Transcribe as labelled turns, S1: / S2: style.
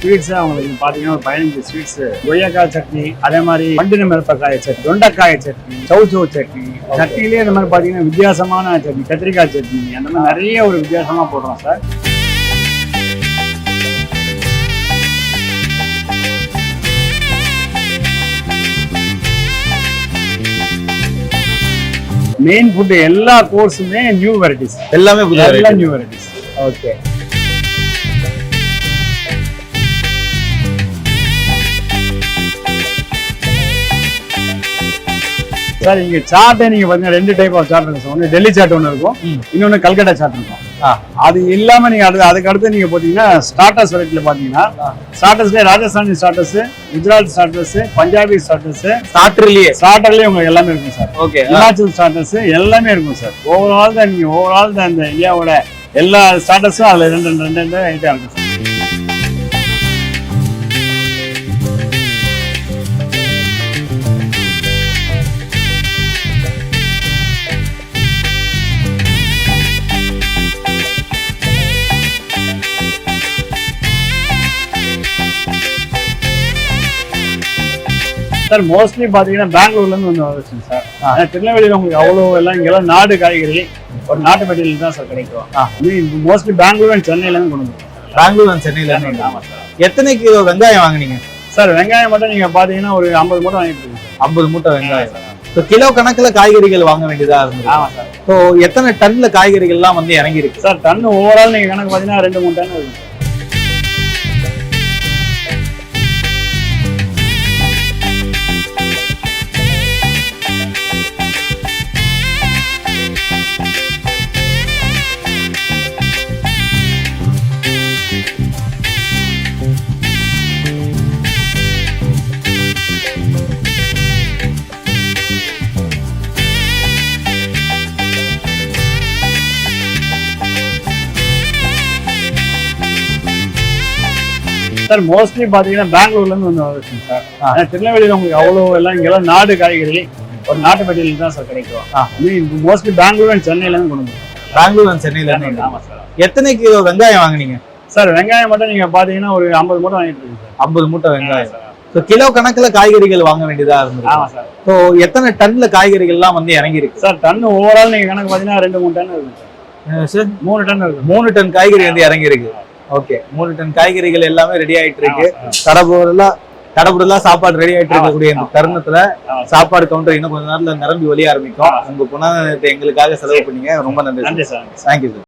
S1: Sweets அவங்களுக்கு பாத்தீங்கன்னா ஒரு 15 ஸ்வீட்ஸ், கொய்யாக்காய் சட்னி, அதே மாதிரி வண்டின மிரப்பக்காய் சட்னி, தொண்டைக்காய் சட்னி, சௌசௌ சட்னி, சட்னிலேயே இந்த மாதிரி பாத்தீங்கன்னா வித்தியாசமான சட்னி, கத்திரிக்காய் சட்னி, அந்த மாதிரி நிறைய ஒரு வித்தியாசமா போடுறோம் சார். மெயின் ஃபுட் எல்லா கோர்ஸுமே நியூ வெரைட்டிஸ்,
S2: எல்லாமே
S1: எல்லாம் நியூ வெரைட்டிஸ்.
S2: ஓகே.
S1: சார் இங்க சாட்டே நீங்க பாத்தீங்கன்னா 2 டைப் ஆஃப் சாட் இருக்கு சார். ஒன்னு டெல்லி சாட் ஒன்று இருக்கும், இன்னொன்னு கல்கட்டா சாட் இருக்கும். அது இல்லாம நீங்க அதுக்கு அடுத்து நீங்க பாத்தீங்கன்னா ஸ்டார்டர்ஸ் வெரைட்டில பாத்தீங்கன்னா ஸ்டார்டர்ஸ்ல Rajasthani starters, Gujarat starters, Punjabi starters, ஸ்டார்டர்லயே உங்களுக்கு எல்லாமே இருக்கும் சார்.
S2: ஓகே.
S1: ஹிமாச்சல் ஸ்டார்டர்ஸ் எல்லாமே இருக்கும் சார். ஓவரால் தான் இந்த இந்தியாவோட எல்லா ஸ்டார்டர்ஸும் அதுல ரெண்டு ஐட்டம் இருக்கு சார். சார் மோஸ்ட்லி பாத்தீங்கன்னா பெங்களூர்ல இருந்து வந்து வந்துச்சு சார். திருநெல்வேலியில உங்களுக்கு அவ்வளவு எல்லாம் இங்கெல்லாம் நாடு காய்கறி ஒரு நாட்டு மெட்டீரியல் தான் சார் கிடைக்கும். மோஸ்ட்லி பெங்களூர் அண்ட் சென்னையில இருந்து கொண்டு வந்து.
S2: பெங்களூர் அண்ட் சென்னையில இருந்து. ஆமா சார். எத்தனை கிலோ வெங்காயம் வாங்குனீங்க
S1: சார்? வெங்காயம் மட்டும் நீங்க பாத்தீங்கன்னா ஒரு 50 மூட்டை வாங்கிட்டு இருக்கீங்க சார்.
S2: 50 மூட்டை வெங்காயம். இப்போ கிலோ கணக்குல காய்கறிகள் வாங்க வேண்டியதா இருந்தது.
S1: ஆமா சார்.
S2: இப்போ எத்தனை டன்ல காய்கறிகள் எல்லாம் வந்து இறங்கி இருக்கு
S1: சார்? டன் ஓவரால் நீங்க கணக்கு பாத்தீங்கன்னா 2-3 டன் இருக்கு. சார் மோஸ்ட்லி பாத்தீங்கன்னா பெங்களூர்ல இருந்து வந்து வந்துச்சு சார். திருநெல்வேலியில உங்களுக்கு அவ்வளவு எல்லாம் இங்கெல்லாம் நாடு காய்கறி ஒரு நாட்டு மெட்டீரியல் தான் சார் கிடைக்கும். மோஸ்ட்லி பெங்களூர் அண்ட் சென்னையில இருந்து கொண்டு வந்து.
S2: பெங்களூர் அண்ட் சென்னையில இருந்து. ஆமா சார். எத்தனை கிலோ வெங்காயம் வாங்குனீங்க
S1: சார்? வெங்காயம் மட்டும் நீங்க பாத்தீங்கன்னா ஒரு 50 மூட்டை வாங்கிட்டு இருக்கீங்க சார்.
S2: 50 மூட்டை வெங்காயம். இப்போ கிலோ கணக்குல காய்கறிகள் வாங்க வேண்டியதா இருந்தது.
S1: ஆமா சார்.
S2: இப்போ எத்தனை டன்ல காய்கறிகள் எல்லாம் வந்து இறங்கி இருக்கு
S1: சார்? டன் ஓவரால் நீங்க கணக்கு பாத்தீங்கன்னா 2-3 டன் இருக்கு
S2: சார்.
S1: 3 டன் இருக்கு.
S2: 3 டன் காய்கறி வந்து இறங்கி இருக்கு. ஓகே. 3 டன் காய்கறிகள் எல்லாமே ரெடி ஆயிட்டு இருக்கு. தடபுடலா சாப்பாடு ரெடி ஆயிட்டு இருக்கக்கூடிய இந்த தருணத்துல சாப்பாடு கவுண்டர் இன்னும் கொஞ்ச நேரத்துல நிரம்பி ஒலிய ஆரம்பிக்கும். உங்க புனத்தை எங்களுக்காக செலவு பண்ணீங்க, ரொம்ப நன்றி.
S1: நன்றி சார்.
S2: Thank you sir.